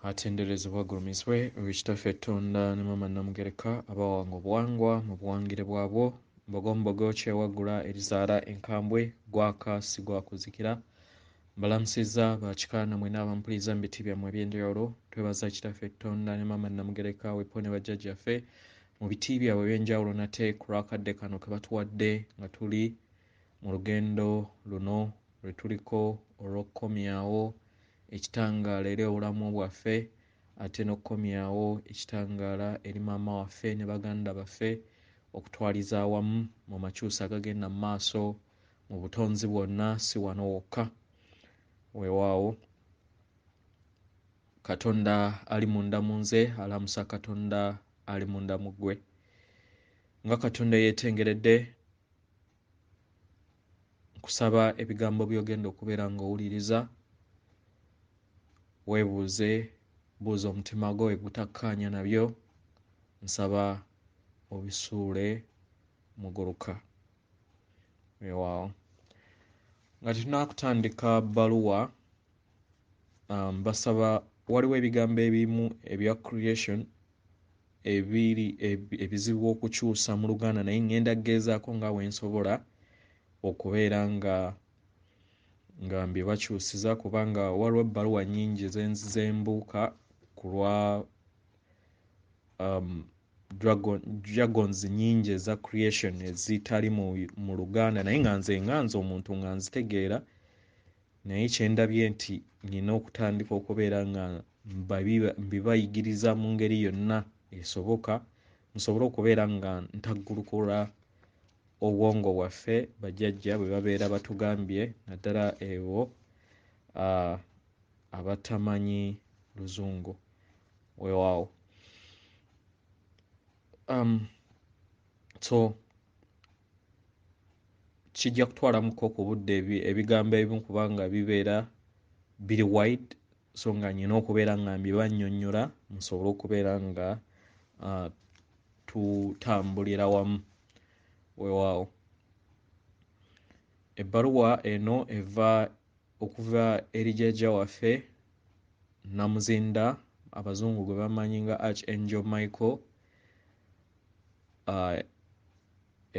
Atenderezebwa agulumizibwe Kitaffe Katonda ne Maama Namugereka abawanga obuwangwa mu buwangire bwabwo mbogombogo kyewaggula erizaala enkambwe gwaka si gwakuzikira mbalamusizza bakika namwe n'abampuliriza mu biti byammwe eby'enjawulo twebaza Kitaffe Katonda ne Maama Namugereka wepo ne bajjajjaffe mu biti byabwe eby'enjawulo nate ku lwakadde kano ke batuwadde nga tuli mu lugendo luno lwe tuliko olw'okukomyawo ekitangaala eri obulamu bwaffe ate n'okukomyawo ekitangaala eri maama waffe ne baganda baffe okutwaliza awamu mu makyusa agagenda mu maaso mu butonzi bwonna si wano wokka weewaawo Katonda ali munda mu nze alamusa Katonda ali munda mu ggwe nga Katonda yeetengeredde nkusaba ebigambo by'ogenda okubeera ng'owuliriza weebuuze buuza omutima gwo egutakkaanya nabyo nsaba obisuule muguluka weewaawo nga tunaakutandika bbaluwa basaba waliwo ebigambo ebimu ebya creation ebizibu okukyusa mu Luganda naye ngenda kugezaako nga wensobola okubeera nga mbibakyusiza kubanga waliwo ebbaluwa nnyingi zenzembuuka ku lwa dragons nnyingi eza creation ezitali mu Luganda naye nga nze omuntu nga nzitegeera naye kyendabye nti nina okutandika okubeera nga mbibayigiriza mu ngeri yonna esoboka nsobole okubeera nga ntaggulukula obwongo bwaffe bajjajja bwe babeera batugambye naddala ebo abatamanyi Luzungu weewaawo so kijja kutwalamuko ku budde ebigambo ebimu kubanga bibeera biri wide so nga nina okubeera nga mbibannyonnyola nsobole okubeera nga tutambulira wamu weewaawo ebbaluwa eno okuva eri jjajja waffe Namuzinda abazungu gwe bamanyi nga Archangel Michael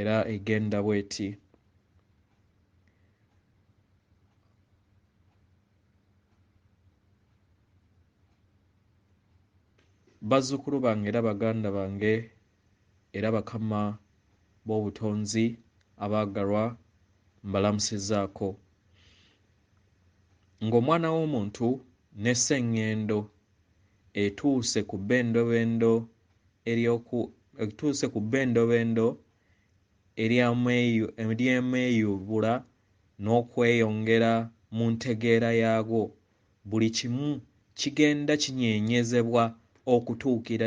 era egenda bw'eti bazzukulu bange era baganda bange era bakama b'obutonzi abaagalwa mbalamusizzaako ng'omwana w'omuntu n'esseŋŋendo etuuse ku bbendobendo ery'Okweyubula n'okweyongera mu ntegeera yaagwo buli kimu kigenda kinyeenyezebwa okutuukira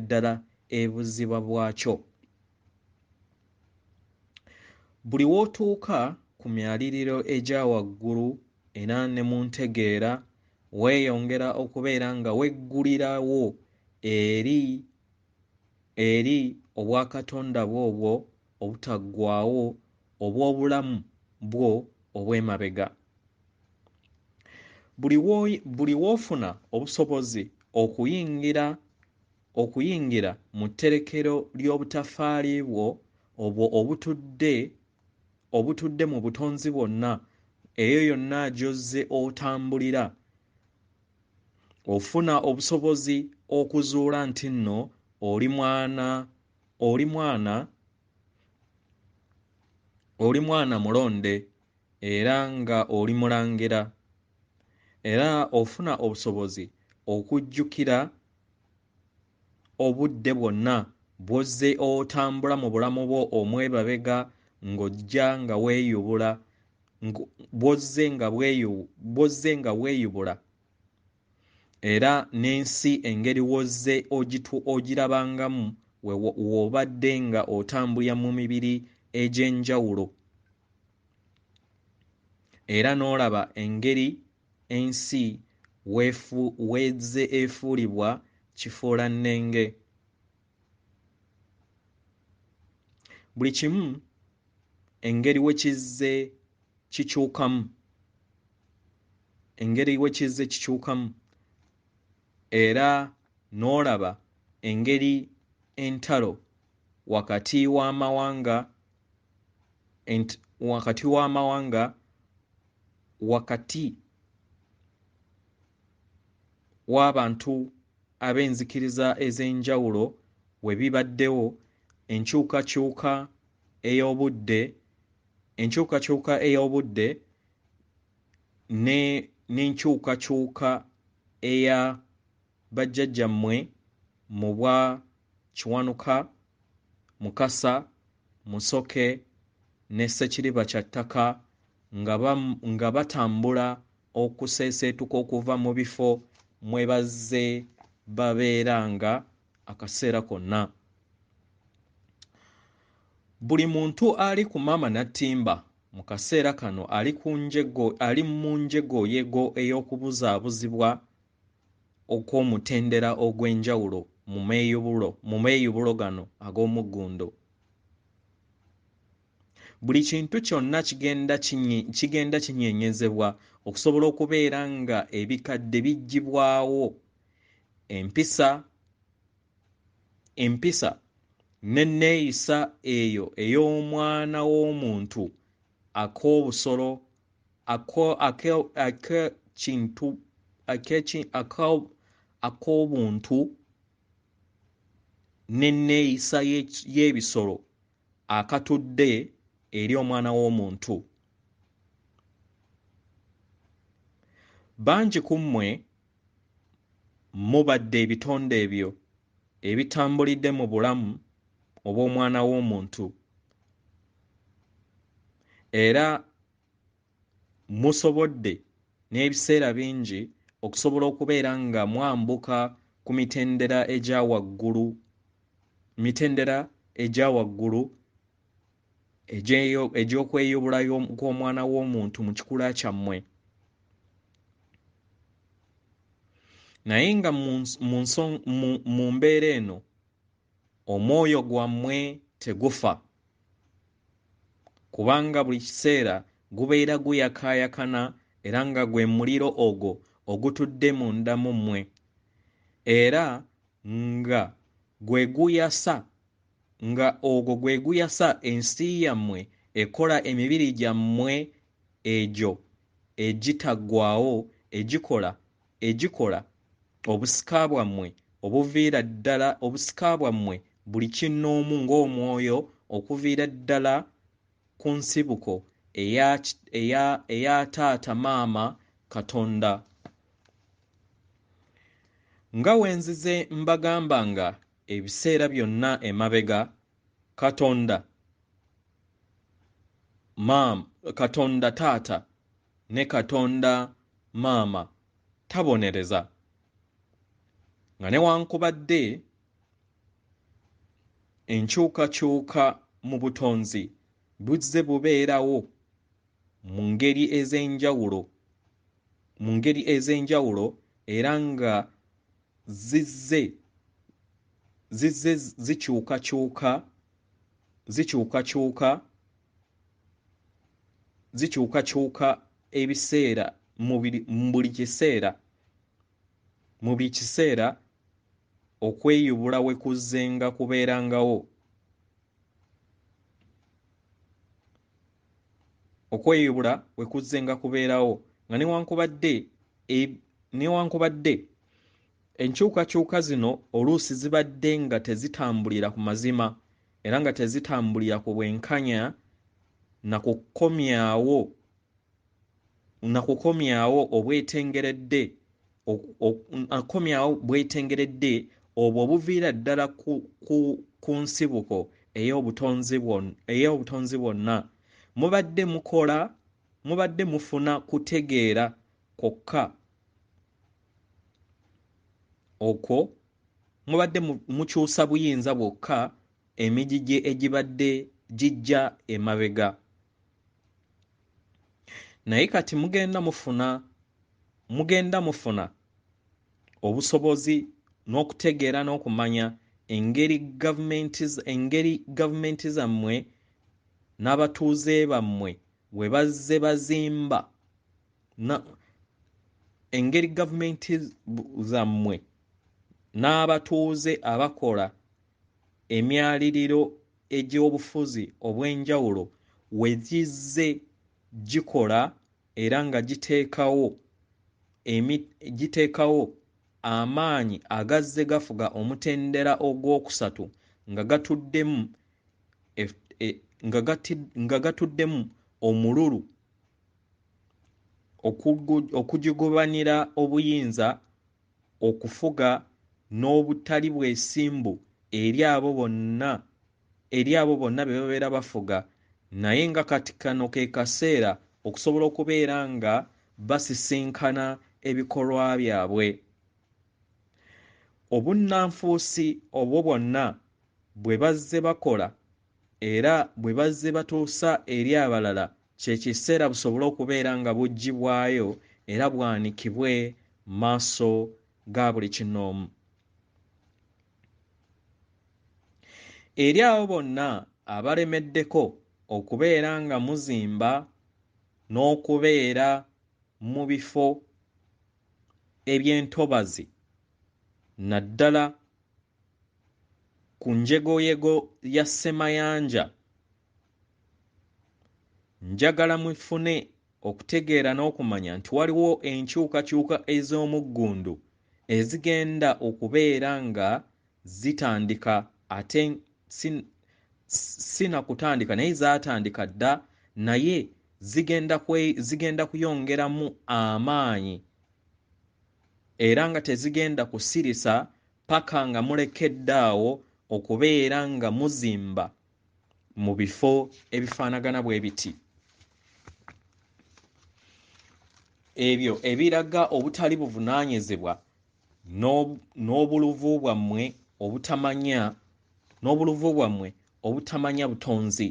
ddala ebuziba bwakyo buli w'otuuka ku myaliriro egya waggulu era ne mu ntegeera weeyongera okubeera nga weggulirawo eri obwakatonda bwobwo obutaggwaawo obw'obulamu bwo obw'emabega buli w'ofuna obusobozi okuyingira mu tterekero ly'obutaffaali bwo obwo obutudde mu butonzi bwonna eyo yonna gy'ozze otambulira ofuna obusobozi okuzuula nti nno oli mwana mulonde era nga oli mulangira era ofuna obusobozi okujjukira obudde bwonna bw'ozze otambula mu bulamu bwo omwebabega ng'ojja nga weeyubula bw'ozze nga weeyubula era n'ensi engeri w'ozze ogirabangamu w'obadde nga otambulira mu mibiri egy'enjawulo era n'olaba engeri ensi weezze efuulibwa kifuulannenge buli kimu engeri we kizze kikyukamu engeri we kizze kikyukamu era n'olaba engeri entalo wakati w'amawanga wakati w'abantu ab'enzikiriza ez'enjawulo we bibaddewo enkyukakyuka ey'obudde n'enkyukakyuka eya bajjajjammwe mu bwa Kiwanuka, Mukasa, Musoke ne Ssekiriba kya ttaka nga batambula okuseeseetuka okuva mu bifo mwe bazze babeeranga akaseera konna. Buli muntu ali ku Maama Nattimba mu kaseera kano ali mu njegoyego ey'okubuzaabuzibwa okw'omutendera ogw'enjawulo mu meeyubulo gano ag'omuggundo. Buli kintu kyonna kigenda kinyeenyezebwa okusobola okubeera nga ebikadde biggyibwawo. Empisa n'enneeyisa eyo ey'omwana w'omuntu ak'obusolo ak'obuntu n'enneeyisa y'ebisolo akatudde eri omwana w'omuntu. Bangi ku mmwe mubadde ebitonde ebyo ebitambulidde mu bulamu obw'omwana w'omuntu era musobodde n'ebiseera bingi okusobola okubeera nga mwambuka ku mitendera egya waggulu egy'okweyubula kw'omwana w'omuntu mu kikula kyammwe. Naye nga mu mbeera eno omwoyo gwammwe tegufa, kubanga buli kiseera gubeera guyakaayakana era nga gwe muliro ogwo ogutudde munda mu mmwe era nga ogwo gwe guyasa ensi yammwe ekola emibiri gyammwe egyo egitaggwaawo egikola obusika bwammwe obuviira ddala obusika bwammwe buli kinnoomu ng'omwoyo okuviira ddala ku nsibuko eya taata maama Katonda. Nga wenzize mbagamba nga ebiseera byonna emabega Katonda taata ne Katonda maama tabonereza, nga newankubadde enkyukakyuka mu butonzi buzze bubeerawo mu ngeri ez'enjawulo era nga zizze zikyukakyuka ebiseera mu buli kiseera okweyubula we kuzzenga kubeerangawo. Nga newankubadde enkyukakyuka zino oluusi zibadde nga tezitambulira ku mazima era nga tezitambulira ku bwenkanya na kukomyawo bwetengeredde obwo obuviira ddala ku nsibuko ey'obutonzi bwonna. Mubadde mufuna kutegeera kwokka okwo, mubadde mukyusa buyinza bwokka emigigi egibadde gijja emabega. Naye kati mugenda mufuna obusobozi n'okutegeera n'okumanya engeri gavumenti zammwe n'abatuuze bammwe we bazze bazimba engeri gavumenti zammwe n'abatuuze abakola emyaliriro egy'obufuzi obw'enjawulo we gizze gikola era nga giteekawo amaanyi agazze gafuga omutendera ogwokusatu nga gatuddemu omululu okugigobanira obuyinza okufuga n'obutali bwesimbu eri abo bonna be babeera bafuga naye nga kati kano ke kaseera okusobola okubeera nga basisinkana ebikolwa byabwe. Obunnanfuusi obwo bwonna bwe bazze bakola era bwe bazze batuusa eri abalala kye kiseera busobole okubeera nga buggyibwayo era bwanikibwe maaso ga buli kinoomu. Eri abo bonna abalemeddeko okubeera nga muzimba n'okubeera mu bifo eby'entobazi naddala ku njegoyego ya Ssemayanja, njagala mufune okutegeera n'okumanya nti waliwo enkyukakyuka ez'omuggundu ezigenda okubeera nga zitandika ate sina kutandika naye zaatandika dda naye zigenda kuyongeramu amaanyi era nga tezigenda kusirisa paka nga mulekedde awo okubeera nga muzimba mu bifo ebifaanagana bwe biti. Ebyo ebiraga obutali buvunaanyizibwa n'obuluvu bwammwe obutamanya butonzi.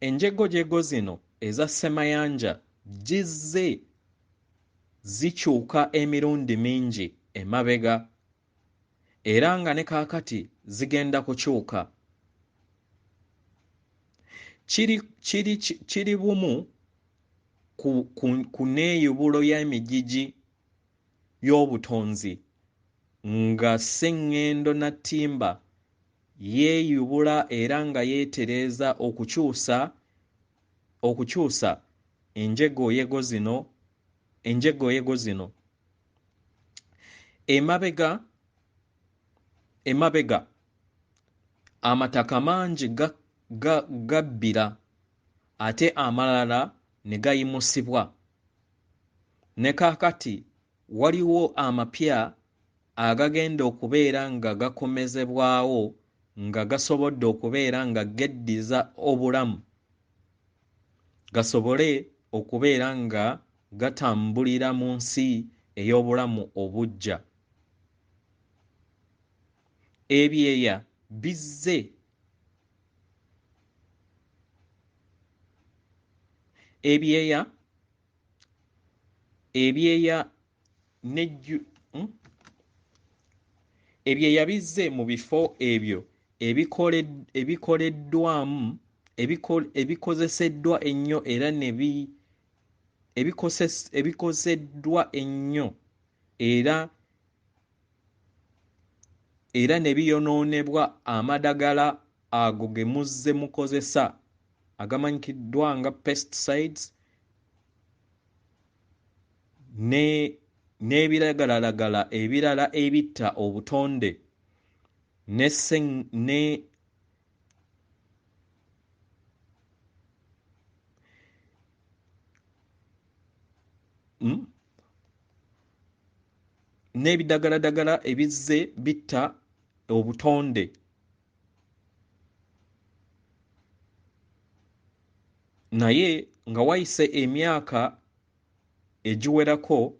Enjegojego zino eza Ssemayanja gizze zikyuka emirundi mingi emabega era nga ne kaakati zigenda kukyuka. Kiri bumu ku neeyubulo y'emigigi y'obutonzi nga sseŋŋendo na ttimba yeeyubula era nga yeetereeza okukyusa enjegoyego zino. Emabega amataka mangi gabbira ate amalala ne gayimusibwa. Ne kaakati waliwo amapya agagenda okubeera nga gakomezebwawo nga gasobodde okubeera nga geddiza obulamu gasobole okubeera nga gatambulira mu nsi ey'obulamu obuggya. Ebyeya bizze ebyeya bizze mu bifo ebyo ebikozeseddwa ennyo era ebikozeddwa ennyo era ne biyonoonebwa amadagala ago ge muzze mukozesa agamanyikiddwa nga pesticides n'ebiragalalagala ebirala ebitta obutonde n'ebidagaladagala ebizze bitta obutonde. Naye nga wayise emyaka egiwerako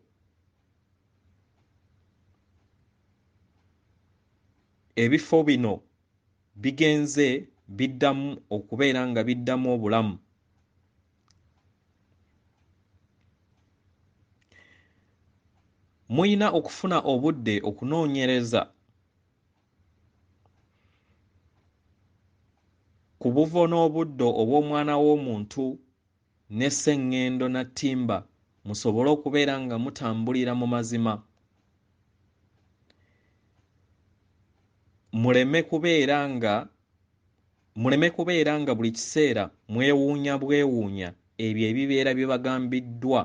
ebifo bino bigenze biddamu okubeera nga biddamu obulamu. Muyina okufuna obudde okunoonyereza ku buvo n'obuddo obw'Omwana w'Omuntu ne sseŋŋendo na ttimba musobole okubeera nga mutambulira mu mazima. muleme kubeera nga buli kiseera mwewuunya bwewuunya ebyo ebibeera bye bagambiddwa.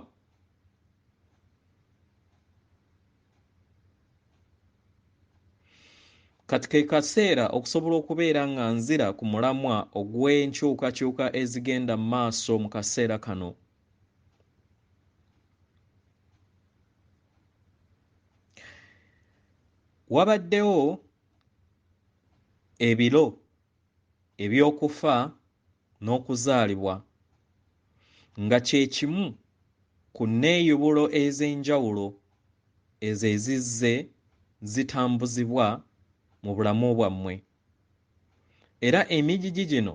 Kati ke kaseera okusobola okubeera nga nzira ku mulamwa ogw'enkyukakyuka ezigenda mu maaso mu kaseera kano. Wabaddewo ebiro eby'okufa n'okuzaalibwa nga kye kimu ku nneeyubulo ez'enjawulo ezo ezizze zitambuzibwa mu bulamu bwammwe, era emigigi gino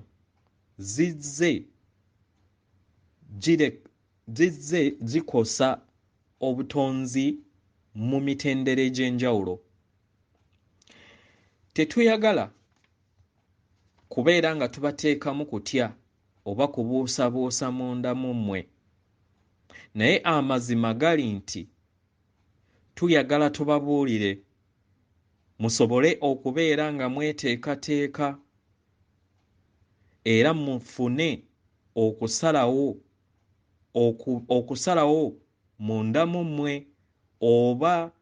zizze zikosa obutonzi mu mitendera egy'enjawulo. Tetuyagala kubeera nga tubateekamu kutya oba kubuusabuusa munda mu mmwe, naye amazima gali nti tuyagala tubabuulire musobole okubeera nga mweteekateeka era mufune okusalawo munda mu mmwe, oba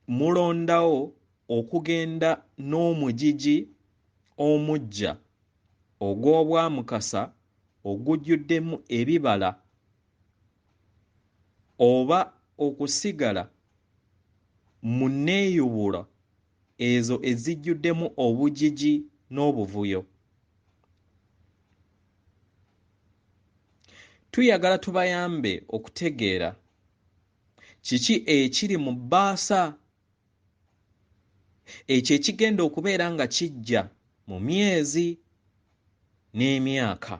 mulondawo okugenda n'omugigi omuggya ogw'obwamukasa ogujjuddemu ebibala, oba okusigala mu nneeyubula ezo ezijjuddemu obugigi n'obuvuyo. Tuyagala tubayambe okutegeera kiki ekiri mu bbaasa, ekyo ekigenda okubeera nga kijja mu myezi n'emyaka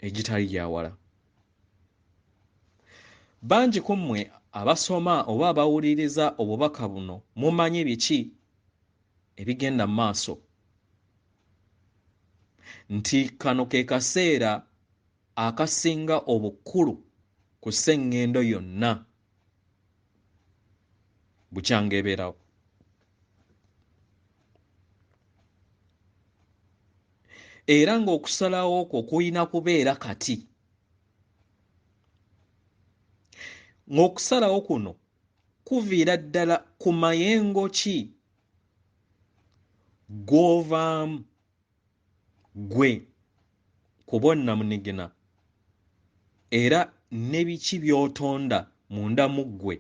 egitali gya wala. Bangi ku mmwe abasoma oba abawuliriza obubaka buno mumanyi biki ebigenda mu maaso, nti kano ke kaseera akasinga obukulu ku sseŋŋendo yonna bukyanga ebeerawo. Era ng'okusalawo okwo kulina kubeera kati. Ng'okusalawo kuno kuviira ddala ku mayengo ki g'ovaamu gwe kuba onnamunigina, era ne biki by'otonda munda mu ggwe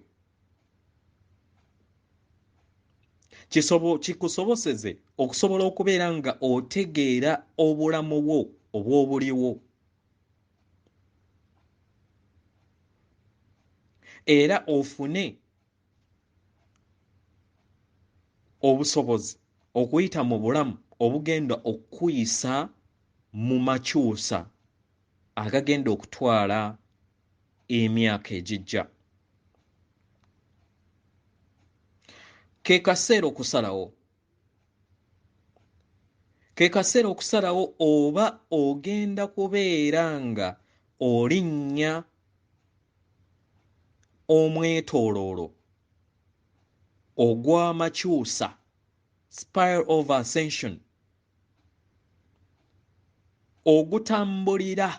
kikusoboseze okusobola okubeera nga otegeera obulamu bwo obw'obuliwo, era ofune obusobozi okuyita mu bulamu obugenda okukuyisa mu makyusa agagenda okutwala emyaka egijja. Ke kaseera okusalawo oba ogenda kubeera nga olinnya omwetooloolo ogw'amakyusa, spiral of ascension, ogutambulira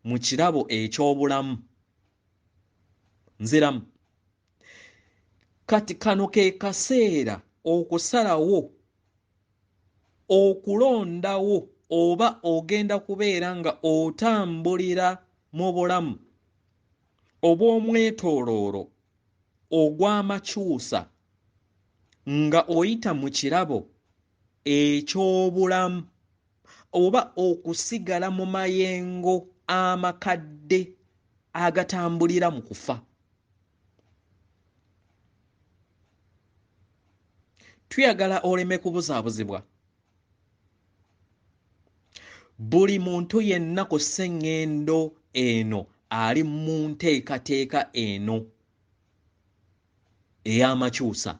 mu kirabo eky'obulamu nziramu. Kati kano ke kaseera okusalawo okulondawo oba ogenda kubeera nga otambulira mu bulamu obw'omwetooloolo ogw'amakyusa nga oyita mu kirabo eky'obulamu oba okusigala mu mayengo amakadde agatambulira mu kufa. Tuyagala oleme kubuzaabuzibwa. Buli muntu yenna ku sseŋŋendo eno ali mu nteekateeka eno ey'amakyusa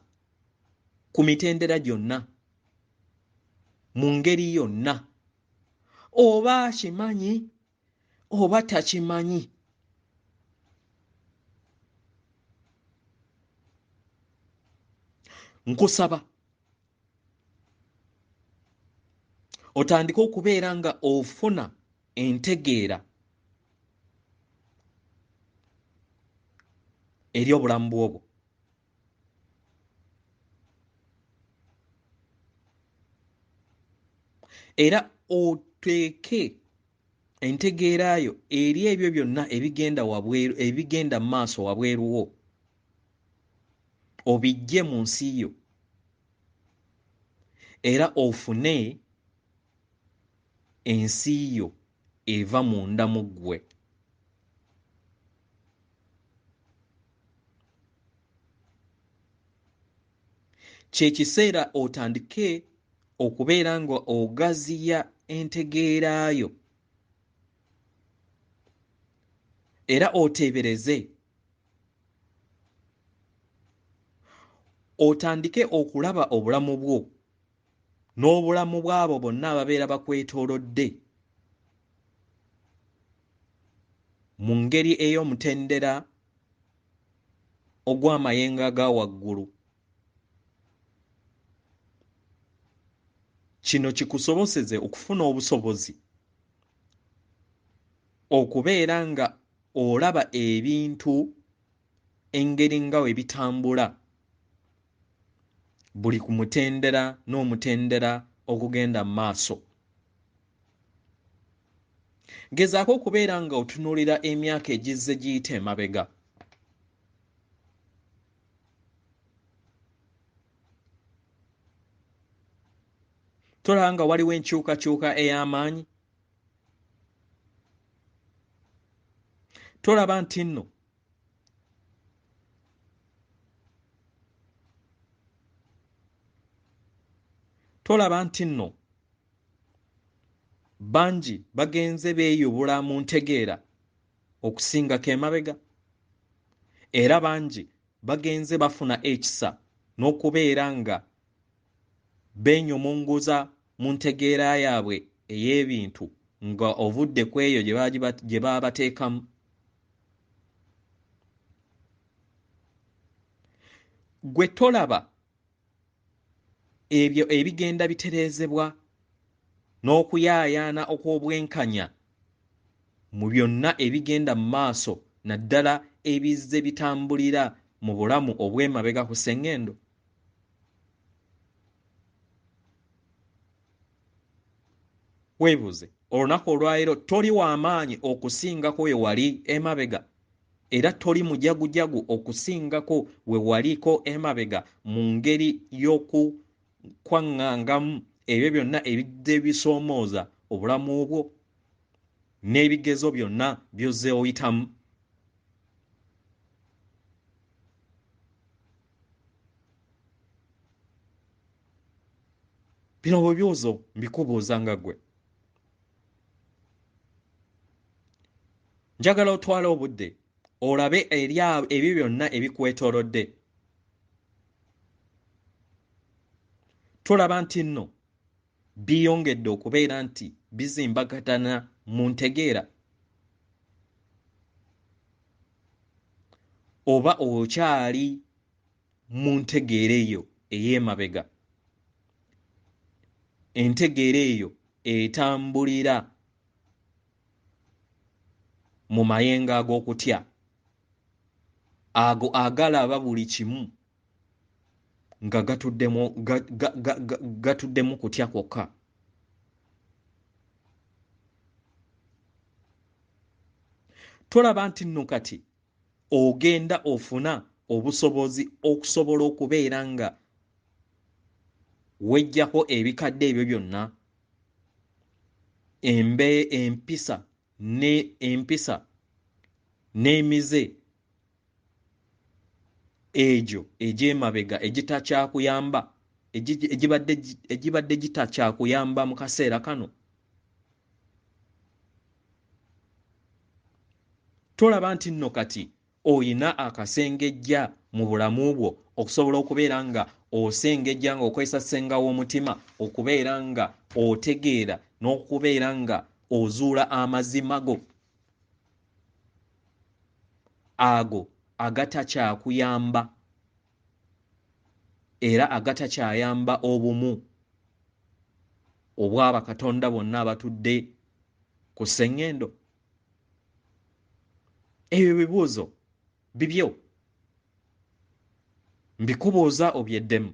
ku mitendera gyonna, mu ngeri yonna, oba akimanyi oba takimanyi, nkusaba otandika okubeera nga ofuna entegeera eri obulamu bwobwo. Era oteeke entegeera yo eri ebyo byonna ebigenda mu maaso wabweruwo, obijje mu nsi yo, era ofune ensi yo eva munda mu ggwe. Kye kiseera otandike okubeera nga ogaziya entegeera yo era oteebereze, otandike okulaba obulamu bwo n'obulamu bw'abo bonna ababeera bakwetoolodde mu ngeri ey'omutendera ogw'amayengo aga waggulu. Kino kikusoboseze okufuna obusobozi okubeera nga olaba ebintu engeri nga we bitambula buli ku mutendera n'omutendera ogugenda mu maaso. Gezaako okubeera nga otunuulira emyaka egizze giyita emabega. Tolaba nga waliwo enkyukakyuka ey'amaanyi. Tolaba nti nno bangi bagenze beeyubula mu ntegeera okusingako emabega, era bangi bagenze bafuna ekisa n'okubeera nga beenyomongoza mu ntegeera yaabwe ey'ebintu nga ovudde ku eyo gye baba bateekamu. Gwe tolaba ebyo ebigenda bitereezebwa n'okuyaayaana okw'obwenkanya mu byonna ebigenda mu maaso, naddala ebizze bitambulira mu bulamu obw'emabega ku sseŋŋendo. Weebuuze, olunaku olwaleero toli w'amaanyi okusingako we wali emabega, era toli mujagujagu okusingako we waliko emabega mu ngeri y'okukwaŋŋangamu ebyo byonna ebidde bisoomooza obulamu bwo n'ebigezo byonna by'ozze oyitamu. Bino ebibuuzo mbikubuuza nga ggwe. Njagala otwale obudde olabe eri ebyo byonna ebikwetoolodde. Tolaba nti nno biyongedde okubeera nti bizimbagatana mu ntegeera? Oba okyali mu ntegeera eyo ey'emabega? Entegeera eyo etambulira mu mayengo ag'okutya, ago agalaba buli kimu nga gatuddemu kutya kwokka. Tolaba nti nno kati ogenda ofuna obusobozi okusobola okubeera nga weggyako ebikadde ebyo byonna, empisa n'emize egyo egy'emabega egitakyakuyamba, egibadde gitakyakuyamba mu kaseera kano. Tolaba nti nno kati oyina akasengejja mu bulamu bwo okusobola okubeera nga osengejja nga okozesa ssengawo omutima okubeera nga otegeera n'okubeera nga ozuula amazima go ago agatakyakuyamba era agatakyayamba obumu obw'abakatonda bonna abatudde ku sseŋŋendo. Ebyo bibuuzo bibyo mbikubuuza obyeddemu.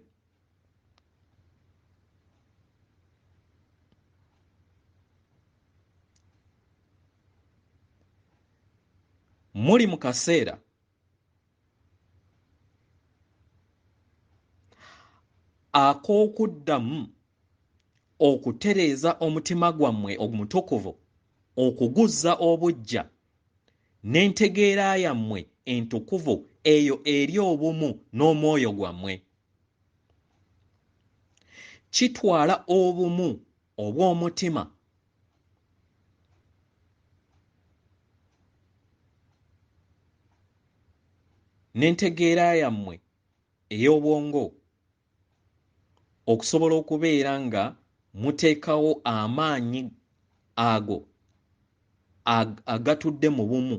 Muli mu kaseera ak'okuddamu okutereeza omutima gwammwe omutukuvu, okuguzza obuggya n'entegeera yammwe entukuvu eyo eri obumu n'omwoyo gwammwe. Kitwala obumu obw'omutima n'entegeera yammwe ey'obwongo okusobola okubeera nga muteekawo amaanyi ago agatudde mu bumu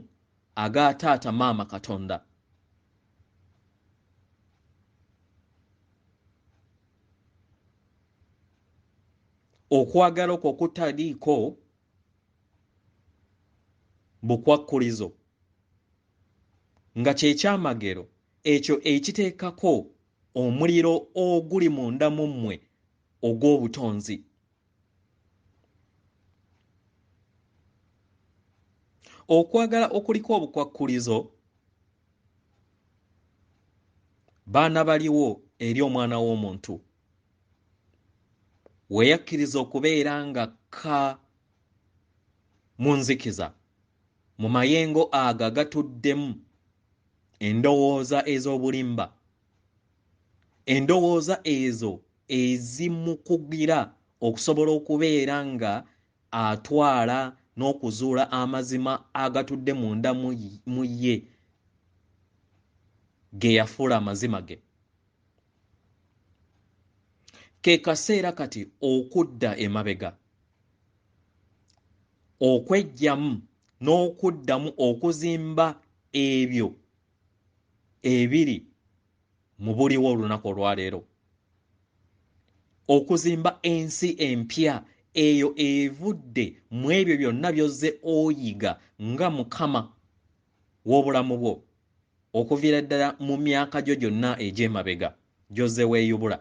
aga Taata Maama Katonda. Okwagala okwo kutaliiko bukwakkulizo, nga kye kyamagero ekyo ekiteekako omuliro oguli munda mu mmwe ogw'obutonzi. Okwagala okuliko obukwakkulizo baana baliwo eri Omwana w'Omuntu. Weeyakkiriza okubeera nga kka mu nzikiza, mu mayengo ago agatuddemu endowooza ez'obulimba, endowooza ezo ezimukugira okusobola okubeera nga atwala n'okuzuula amazima agatudde munda mu ye ge yafuula amazima ge. Ke kaseera kati okudda emabega, okweggyamu n'okuddamu okuzimba ebyo ebiri mu buliwo olunaku olwaleero, okuzimba ensi empya eyo evudde mu ebyo byonna by'ozze oyiga nga Mukama w'obulamu bwo okuviira ddala mu myaka gyo gyonna egy'emabega gy'ozze weeyubula.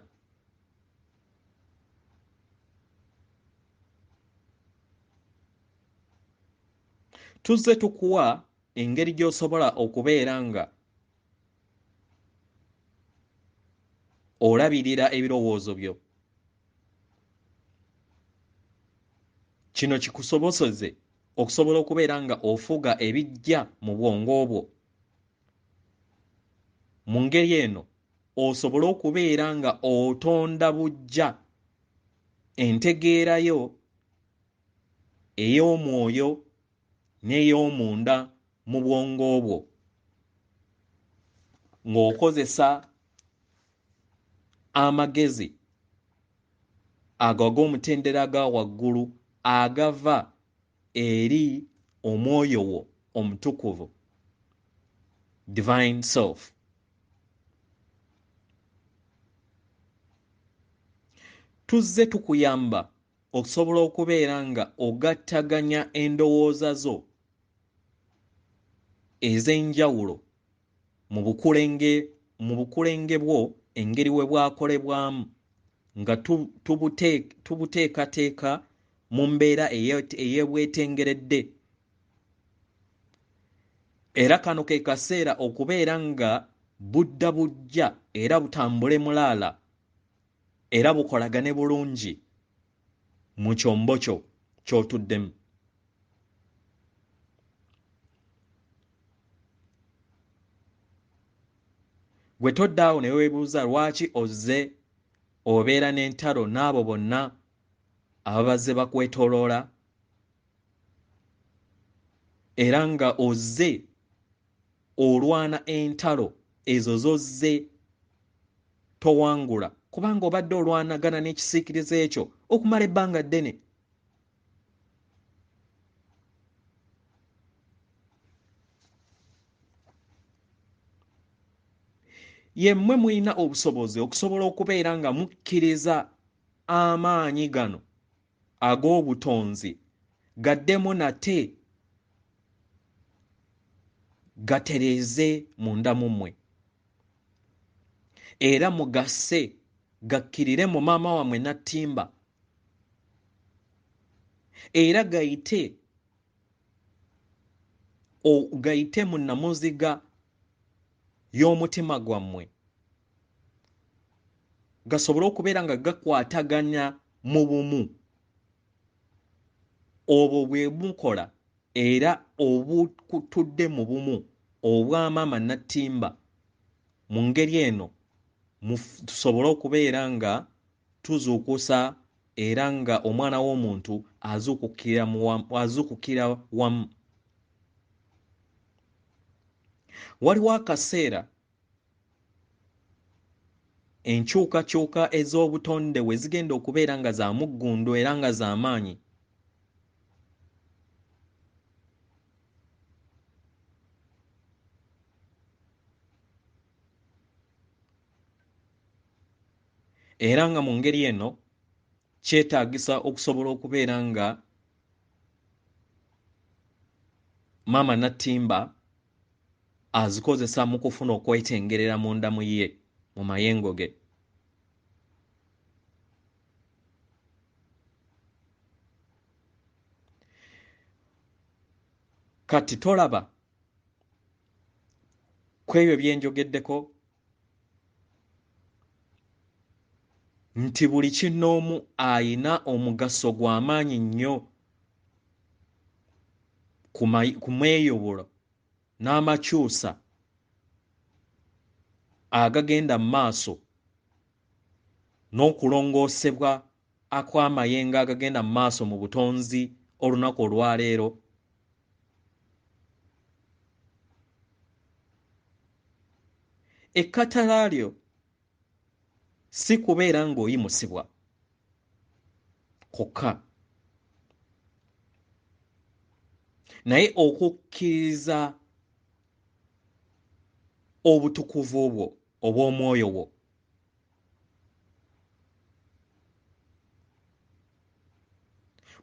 Tuzze tukuwa engeri gy'osobola okubeera nga olabirira ebirowoozo byo. Kino kikusoboseze okusobola okubeera nga ofuga ebijja mu bwongo bwo. Mu ngeri eno osobole okubeera nga otonda buggya entegeerayo ey'omwoyo n'ey'omunda mu bwongo bwo, ng'okozesa amagezi ago ag'omutendera aga waggulu agava eri omwoyo wo omutukuvu, divine self. Tuzze tukuyamba okusobola okubeera nga ogattaganya endowooza zo ez'enjawulo mu bukulenge bwo engeri we bwakolebwamu, nga tubuteekateeka mu mbeera ey'ebwetengeredde. Era kano ke kaseera okubeera nga budda bujja era butambule mulaala era bukolagane bulungi mu kyombo kyo ky'otuddemu. Gwe toddaawo ne weebuuza lwaki ozze obeera n'entalo n'abo bonna ababazze bakwetooloola, era nga ozze olwana entalo ezo zozze towangula, kubanga obadde olwanagana n'ekisiikirize ekyo okumala ebbanga ddene. yemmwe mulina obusobozi okusobola okubeera nga mukkiriza amaanyi gano ag'obutonzi gaddemu nate gatereeze munda mu mmwe era mugasse gakkirire mu maama wammwe Nattimba era gayite mu nnamuziga y'omutima gwammwe gasobole okubeera nga gakwataganya mu bumu obwo bwe mukola era obutudde mu bumu obw'amaama Nattimba mu ngeri eno tusobole okubeera nga tuzuukusa era nga omwana w'omuntu azuukukira wamu. Waliwo akaseera enkyukakyuka ez'obutonde we zigenda okubeera nga za muggundu era nga za maanyi. Era nga mu ngeri eno kyetaagisa okusobola okubeera nga maama Nattimba azikozesa mu kufuna okwetengerera munda mu ye mu mayengo ge. Kati tolaba ku ebyo bye njogeddeko nti buli kinnoomu ayina omugaso gw'amaanyi nnyo ku mweyubula n'amakyusa agagenda mu maaso n'okulongoosebwa akw'amayengo agagenda mu maaso mu butonzi olunaku olwaleero. Ekkatala lyo si kubeera ng'oyimusibwa kokka, naye okukkiriza obutukuvu bwo obw'omwoyo wo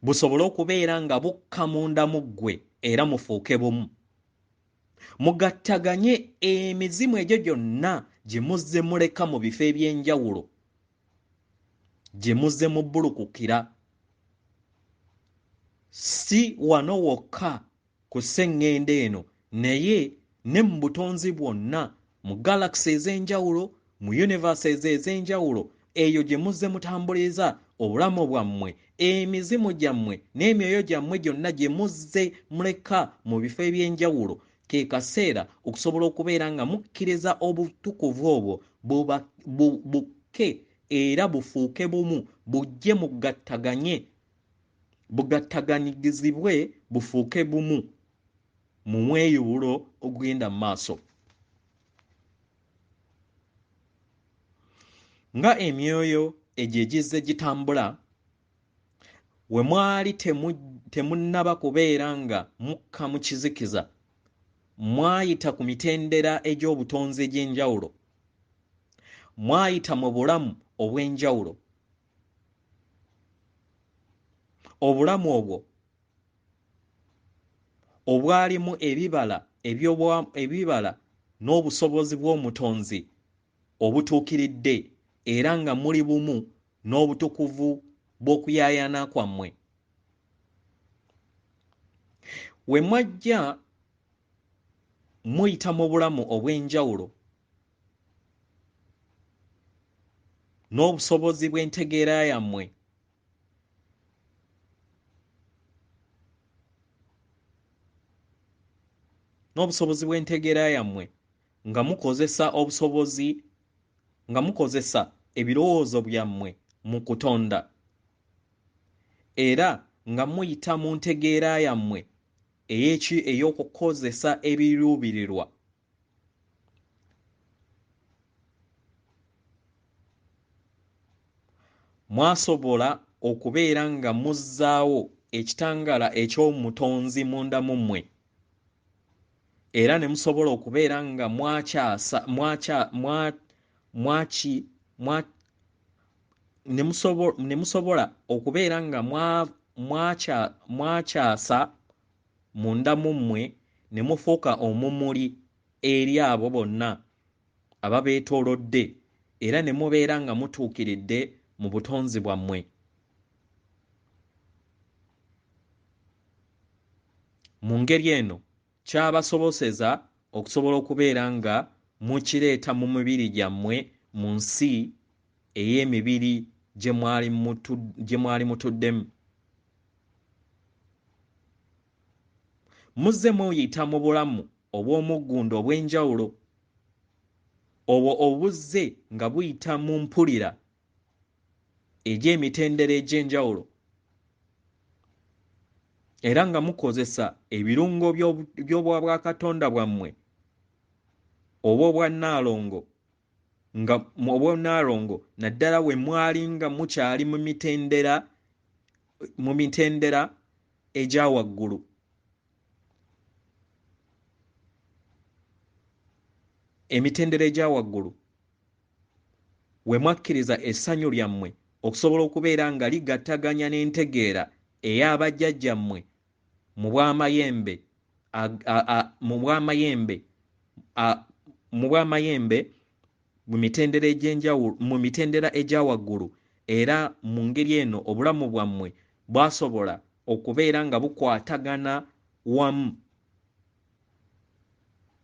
busobole okubeera nga bukka munda mu ggwe era mufuuke bumu, mugattaganye emizimu egyo gyonna gye muzze muleka mu bifo eby'enjawulo, gye muzze mubbulukukira, si wano wokka ku sseŋŋenda eno naye ne mu butonzi bwonna, mu galaxy ez'enjawulo, mu universe ez'enjawulo, eyo gye muzze mutambuliza obulamu bwammwe, emizimu gyammwe n'emyoyo gyammwe gyonna gye muzze muleka mu bifo eby'enjawulo. Ke kaseera okusobola okubeera nga mukkiriza obutukuvu obwo bukke era bufuuke bumu, bujje bugattaganyizibwe bufuuke bumu mu mweyubulo ogugenda mu maaso. Nga emyoyo egyo egizze gitambula, we mwali temunnaba kubeera nga mukka mu kizikiza, mwayita ku mitendera egy'obutonzi egy'enjawulo, mwayita mu bulamu obw'enjawulo. Obulamu obwo obwalimu ebibala n'obusobozi bw'omutonzi obutuukiridde era nga muli bumu n'obutukuvu bw'okuyaayaana kwammwe. We mwajja muyita mu bulamu obw'enjawulo n'obusobozi bw'entegeera yammwe nga mukozesa ebirowoozo byammwe mu kutonda era nga muyita mu ntegeera yammwe ey'okukozesa ebiruubirirwa. Mwasobola okubeera nga muzzaawo ekitangaala eky'omutonzi munda mu mmwe era ne musobola okubeera nga mwakyasa ne musobola okubeera nga mwakyasa munda mu mmwe ne mufuuka omumuli eri abo bonna ababeetoolodde era ne mubeera nga mutuukiridde mu butonzi bwammwe. Mu ngeri eno kyabasoboseza okusobola okubeera nga mukireeta mu mibiri gyammwe mu nsi ey'emibiri gye mwali mutuddemu. Muzze muyita mu bulamu obw'omuggundo obw'enjawulo, obwo obuzze nga buyita mu mpulira egy'emitendera egy'enjawulo era nga mukozesa ebirungo by'obwa Katonda bwammwe obw'obwannaalongo naddala we mwali nga mukyali mu mitendera egya waggulu. Emitendera egya waggulu we mwakkiriza essanyu lyammwe okusobola okubeera nga ligattaganya n'entegeera ey'abajjajjammwe mu bw'amayembe mu mitendera egya waggulu, era mu ngeri eno obulamu bwammwe bwasobola okubeera nga bukwatagana wamu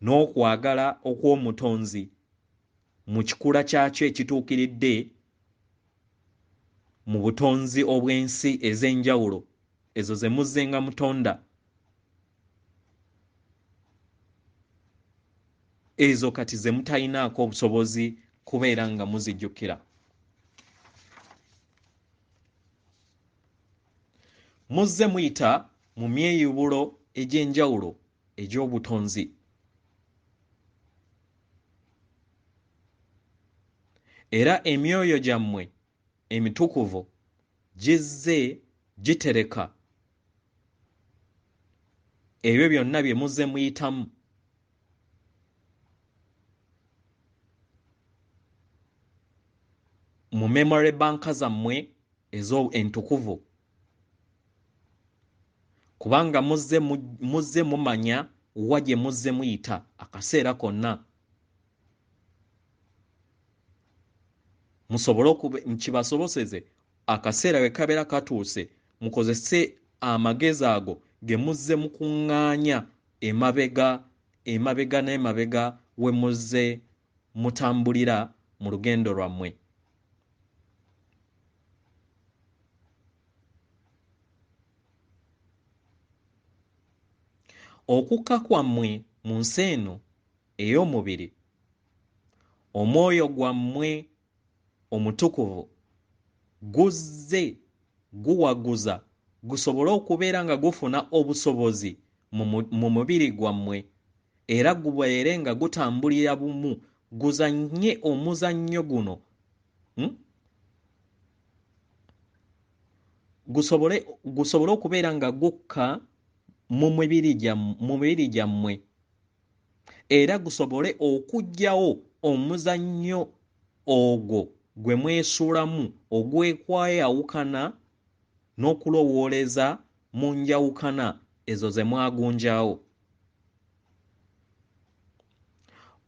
n'okwagala okw'omutonzi mu kikula kyakyo ekituukiridde mu butonzi obw'ensi ez'enjawulo ezo ze muzze nga mutonda. Ezo kati ze mutalinaako obusobozi kubeera nga muzijjukira. Muzze muyita mu myeyubulo egy'enjawulo egy'obutonzi. Era emyoyo gyammwe emitukuvu gizze gitereka ebyo byonna bye muzze muyitamu. Mu memory banka zammwe entukuvu, kubanga muzze mumanya wa gye muzze muyita akaseera konna. Kibasoboseze akaseera we kabeera katuuse mukozese amagezi ago ge muzze mukuŋŋaanya emabega n'emabega we muzze mutambulira mu lugendo lwammwe. Okukka kwammwe mu nsi eno ey'omubiri, omwoyo gwammwe omutukuvu guzze guwaguza gusobole okubeera nga gufuna obusobozi mu mubiri gwammwe era gubeere nga gutambulira bumu, guzannye omuzannyo guno gusobole okubeera nga gukka mu mibiri gyammwe era gusobole okuggyawo omuzannyo ogwo gwe mwesuulamu ogwekwayawukana n'okulowooleza mu njawukana ezo ze mwagunjaawo.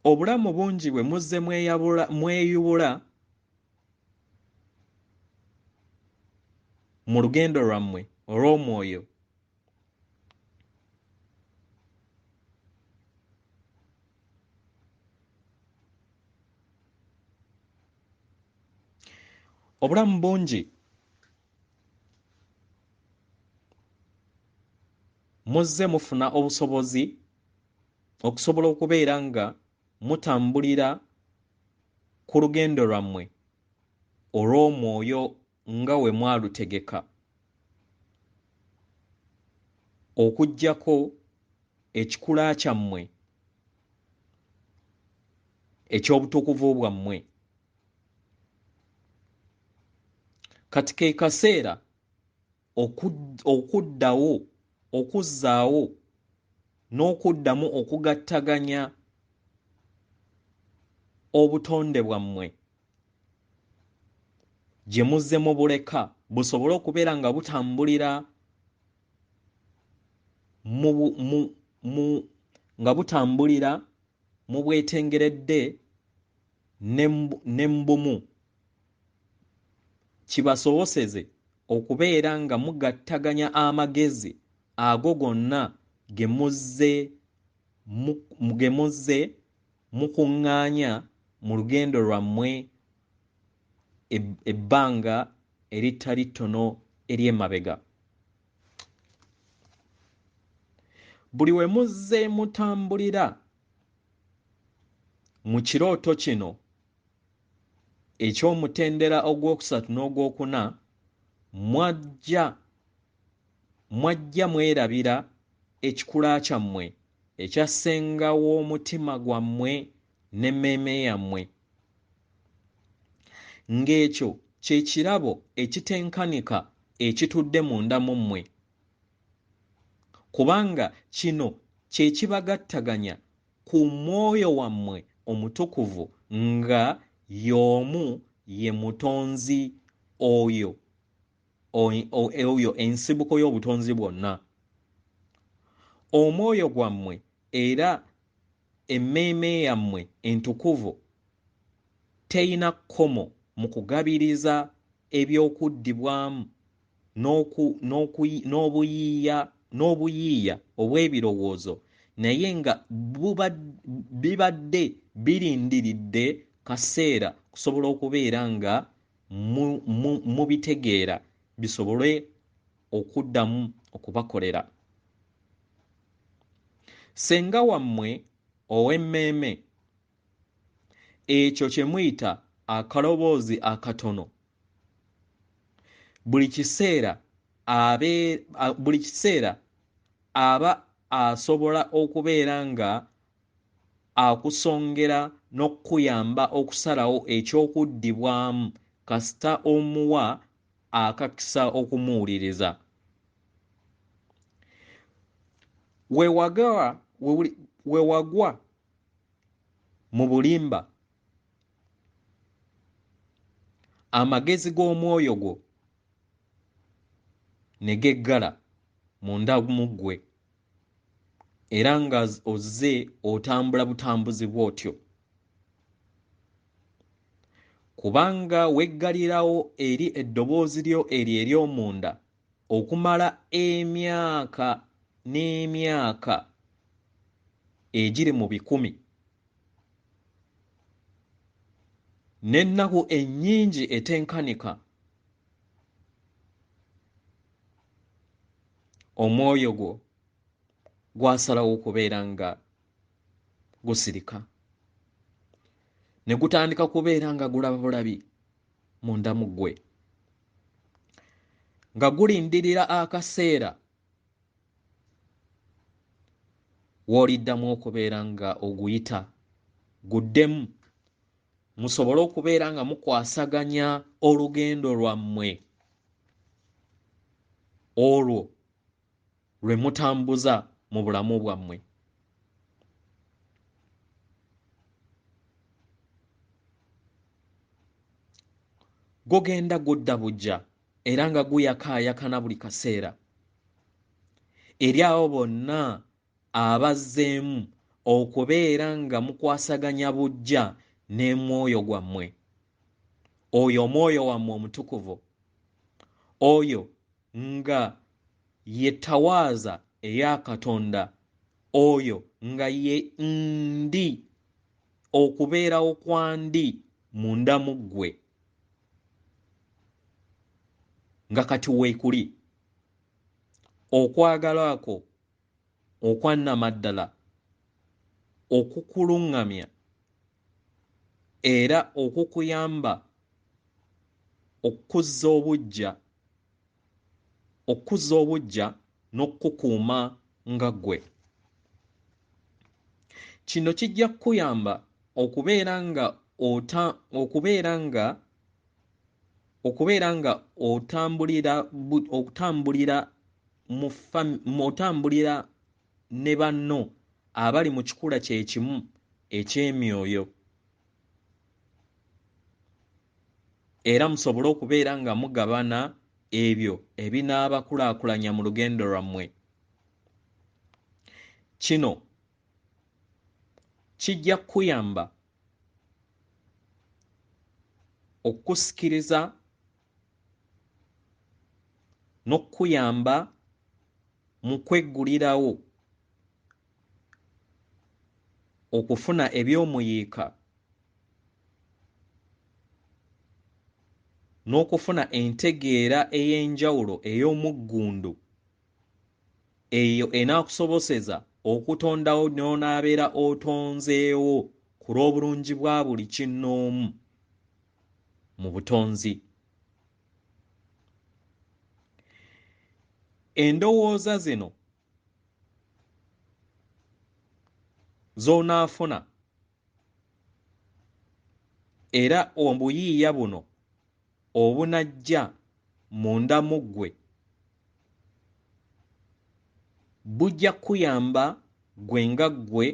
Obulamu bungi bwe muzze mweyubula mu lugendo lwammwe olw'omwoyo, obulamu bungi muzze mufuna obusobozi okusobola okubeera nga mutambulira ku lugendo lwammwe olw'omwoyo nga we mwalutegeka, okuggyako ekikula kyammwe eky'obutukuvu bwammwe. Kati ke kaseera okuzzaawo n'okuddamu okugattaganya obutonde bwammwe gye muzze mu buleka busobole okubeera nga butambulira nga butambulira mu bwetengeredde n'embumu, kibasoboseze okubeera nga mugattaganya amagezi ago gonna ge muzze mukuŋŋaanya mu lugendo lwammwe ebbanga eritali ttono ery'emabega. Buli we muzze mutambulira mu kirooto kino eky'omutendera ogwokusatu n'ogwokuna, mwajja mwerabira ekikula kyammwe ekyassenga w'omutima gwammwe n'emmeeme yammwe, ng'ekyo kye kirabo ekitenkanika ekitudde munda mu mmwe, kubanga kino kye kibagattaganya ku mwoyo wammwe omutukuvu nga y'omu ye mutonzi oyo ensibuko y'obutonzi bwonna. Omwoyo gwammwe era emmeeme yammwe entukuvu teyina kkomo mu kugabiriza eby'okuddibwamu n'obuyiiya obw'ebirowoozo, naye nga bibadde birindiridde kaseera kusobola okubeera nga mubitegeera bisobole okuddamu okubakolera. Ssenga wammwe ow'emmeeme, ekyo kye muyita akaloboozi akatono, buli kiseera aba asobola okubeera nga akusongera n'okuyamba okusalawo eky'okuddibwamu kasita omuwa akakisa okumuwuliriza. We wagwa mu bulimba, amagezi g'omwoyo gwo ne geggala munda mu ggwe, era nga ozze otambula butambuzi bw'otyo, kubanga weggalirawo eri eddoboozi lyo eryo ery'omunda okumala emyaka n'emyaka egiri mu 100 n'ennaku ennyingi etenkanika, omwoyo gwo gwasalawo okubeera nga gusirika ne gutandika kubeera nga gulaba bulabi munda mu ggwe, nga gulindirira akaseera w'oliddamu okubeera nga oguyita guddemu, musobole okubeera nga mukwasaganya olugendo lwammwe olwo lwe mutambuza mu bulamu bwammwe. Gugenda gudda bujja era nga guyakaayakana buli kaseera eri abo bonna abazzeemu okubeera nga mukwasaganya bujja n'emwoyo gwammwe, oyo omwoyo wammwe omutukuvu, oyo nga ye ttawaaza eya Katonda, oyo nga ye ndi okubeerawo kwa ndi munda mu ggwe, nga kati weekuli okwagala kwo okwannamaddala okukuluŋŋamya era okukuyamba okuzza obujja n'okukukuuma nga ggwe. Kino kijja kukuyamba okubeera nga otambulira ne banno abali mu kikula kye kimu eky'emyoyo era musobole okubeera nga mugabana ebyo ebinaabakulaakulanya mu lugendo lwammwe. Kino kijja kukuyamba okukusikiriza n'okukuyamba mu kweggulirawo okufuna ebyomuyiika n'okufuna entegeera ey'enjawulo ey'omuggundu eyo enaakusoboseza okutondawo n'onaabeera otonzeewo ku lw'obulungi bwa buli kinnoomu mu butonzi. Endowooza zino z'onaafuna era obuyiiya buno obunajja munda mu ggwe bujja kuyamba ggwe nga ggwe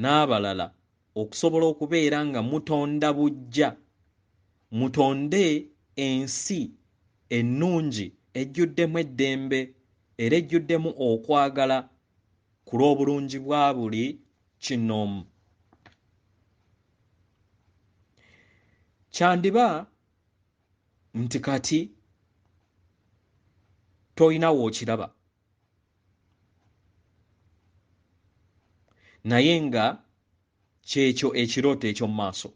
n'abalala okusobola okubeera nga mutonda bujja, mutonde ensi ennungi ejjuddemu eddembe era ejjuddemu okwagala ku lw'obulungi bwa buli kinnoomu. Kyandiba nti kati toyina w'okiraba naye nga kyekyo ekirooto eky'omu maaso,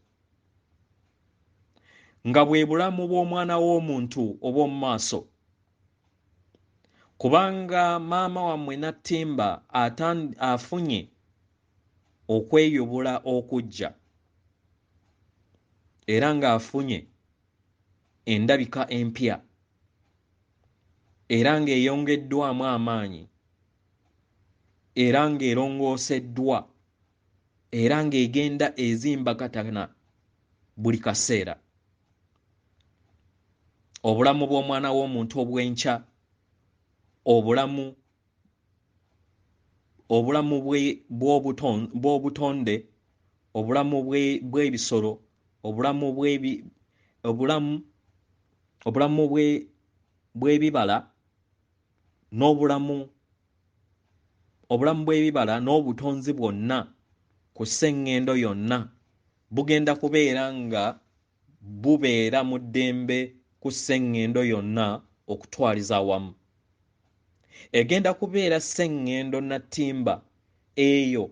nga bwe bulamu bw'omwana w'omuntu obw'omu maaso, kubanga maama wammwe Nattimba afunye okweyubula okujja era ng'afunye endabika empya era ng'eyongeddwamu amaanyi era ng'erongooseddwa era ng'egenda ezimbagatana buli kaseera. Obulamu bw'omwana w'omuntu obw'enkya, obulamu bw'obutonde, obulamu bw'ebisolo, obulamu bw'ebibala n'obutonzi bwonna ku sseŋŋendo yonna bugenda kubeera nga bubeera mu ddembe ku sseŋŋendo yonna okutwaliza awamu. Egenda kubeera sseŋŋendo Nattimba eyo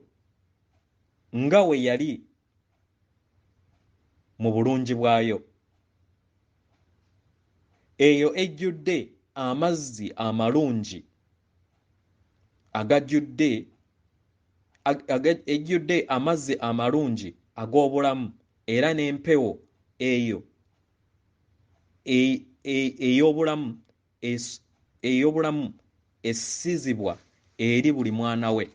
nga we yali mu bulungi bwayo, eyo ejjudde amazzi amalungi ejjudde amazzi amalungi ag'obulamu era n'empewo eyo ey'obulamu essizibwa eri buli mwana we.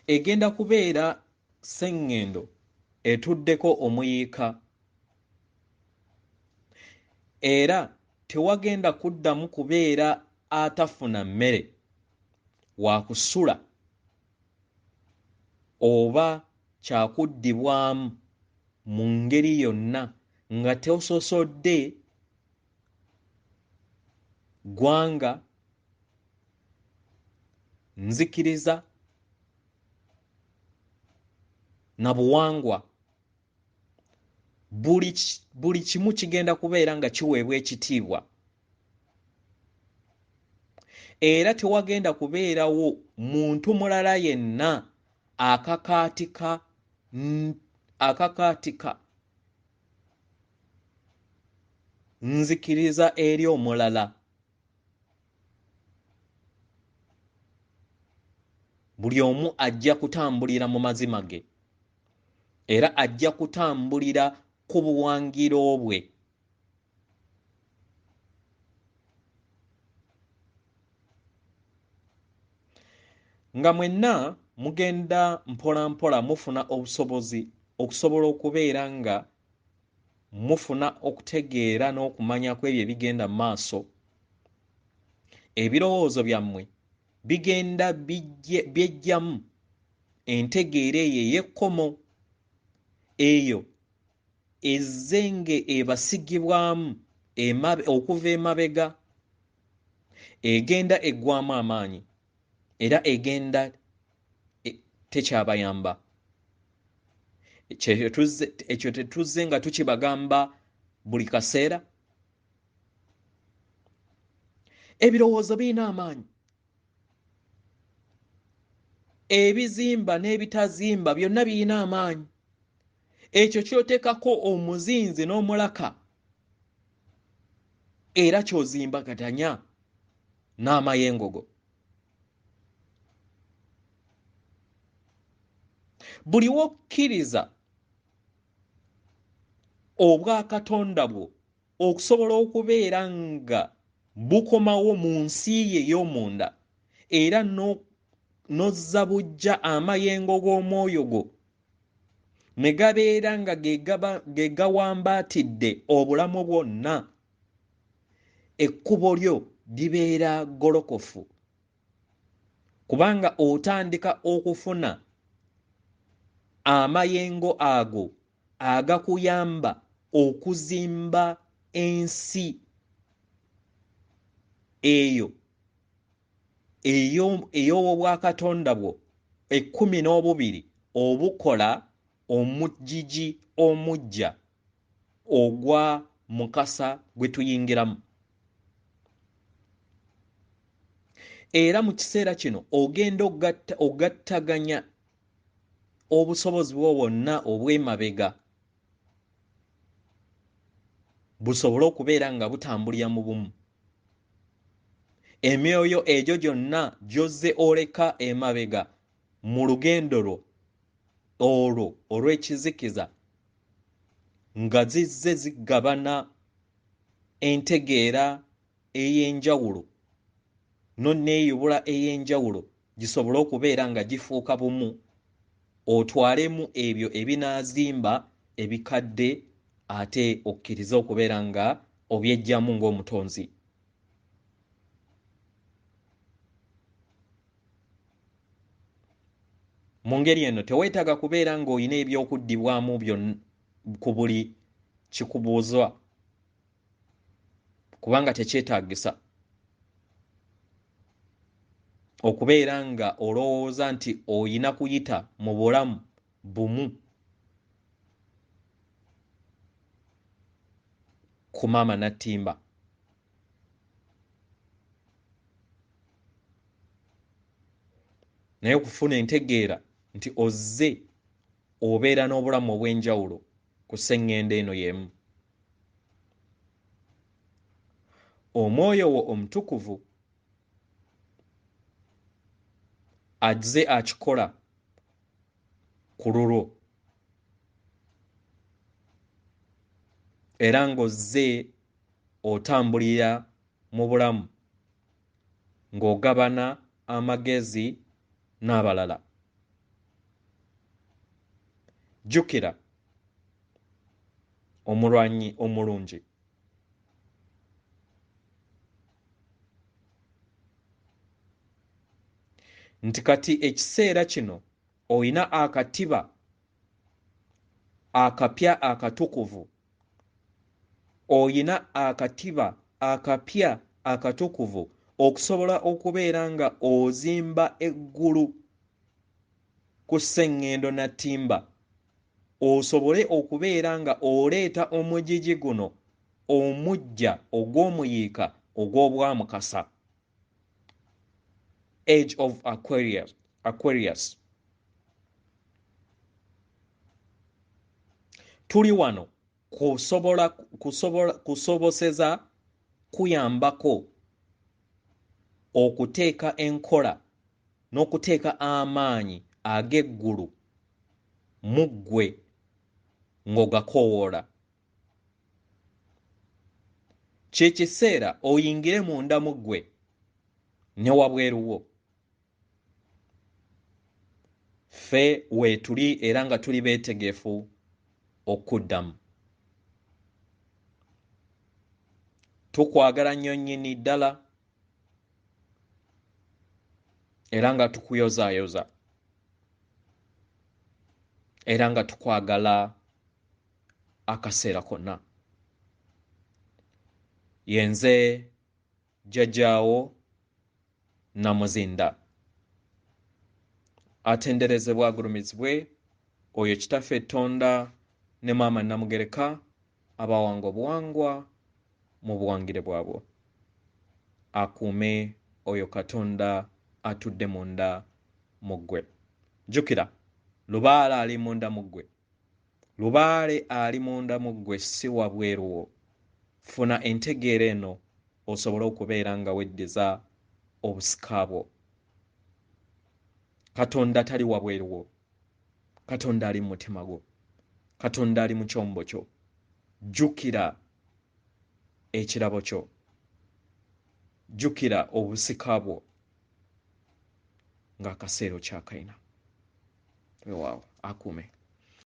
Egenda kubeera sseŋŋendo etuddeko omuyiika era tewagenda kuddamu kubeera atafuna mmere wa kusula oba kyakuddibwamu mu ngeri yonna nga tososodde ggwanga, nzikiriza na buwangwa. Buli kimu kigenda kubeera nga kiweebwa ekitiibwa era tewagenda kubeerawo muntu mulala yenna akakaatika nzikiriza eri omulala. Buli omu ajja kutambulira mu mazima ge era ajja kutambulira ku buwangiro bwe. Nga mwenna mugenda mpola mpola mufuna obusobozi okusobola okubeera nga mufuna okutegeera n'okumanya kw'ebyo ebigenda mu maaso ebirowoozo byammwe bigenda byejjamu entegeera eyo ey'ekkomo eyo ezzenge ebasigibwamu okuva emabega egenda eggwamu amaanyi era egenda tekyabayamba. Ekyo tetuzze nga tukibagamba buli kaseera. Ebirowoozo birina amaanyi, ebizimba n'ebitazimba byonna birina amaanyi. Ekyo kyoteekako omuzinzi n'omulaka era ky'ozimbagatanya n'amayengo go. Buli wokkiriza obwa Katonda bwo okusobola okubeera nga bukomawo mu nsi ye ey'omunda era n'ozza bujja amayengo g'omwoyo gwo ne gabeera nga ge gawambaatidde obulamu bwonna, ekkubo lyo libeera golokofu kubanga otandika okufuna amayengo ago agakuyamba okuzimba ensi eyo ey'obwakatonda bwo 12 obukola omujiji omujja ogwa mukasa gwe tuyingiramu. Era mu kiseera kino ogenda ogattaganya obusobozi bwo bwonna obw'emabega busobole okubeera nga butambulira mu bumu. Emyoyo egyo gyonna gy'ozze oleka emabega mu lugendo lwo olwo olw'ekizikiza nga zizze zigabana entegeera ey'enjawulo n'onneeyubula ey'enjawulo gisobole okubeera nga gifuuka bumu, otwalemu ebyo ebinaazimba ebikadde ate okkirize okubeera nga obyejjamu ng'omutonzi. Mu ngeri eno teweetaaga kubeera ng'olina ebyokuddibwamu ku buli kikubuuzwa kubanga tekyetaagisa okubeera nga olowooza nti oyina kuyita mu bulamu bumu ku maama Nattimba. Naye okufuna entegeera nti ozze obeera n'obulamu obw'enjawulo ku sseŋŋendo eno y'emu. Omwoyo wo omutukuvu azze akikola ku lulwo era ng'ozze otambulira mu bulamu ng'ogabana amagezi n'abalala. Jjukira omulwanyi omulungi. Nti kati ekiseera kino oyina akatiba akapya akatukuvu, oyina akatiba akapya akatukuvu okusobola okubeera nga ozimba eggulu ku sseŋŋendo Nattimba, osobole okubeera nga oleeta omujiji guno omujja ogw'omuyiika ogw'obwamukasa, Age of Aquarius. Tuli wano kusoboseza kuyambako okuteeka enkola n'okuteeka amaanyi ag'eggulu mu ggwe ng'ogakoowoola. Kye kiseera oyingire munda mu ggwe ne wabweru wo. Ffe weetuli era nga tuli beetegefu okuddamu. Tukwagala nnyo nnyini ddala era nga tukuyozaayoza era nga tukwagala akaseera konna. Yenze jjajjaawo Namuzinda. Atenderezebwa agulumizibwe oyo kitaffe Tonda ne maama Namugereka abawanga obuwangwa mu buwangire bwabwe. Akuume oyo Katonda atudde munda mu ggwe. Jjukira, Lubaale ali munda mu ggwe. Lubaale ali munda mu ggwe si wabweru wo. Funa entegeera eno osobole okubeera nga weddiza obusika bwo. Katonda tali wabweru wo. Katonda ali mu mutima gwo. Katonda ali mu kyombo kyo. Jjukira ekirabo kyo. Jjukira obusika bwo ng'akaseera okyakayina. Weewaawo akuume.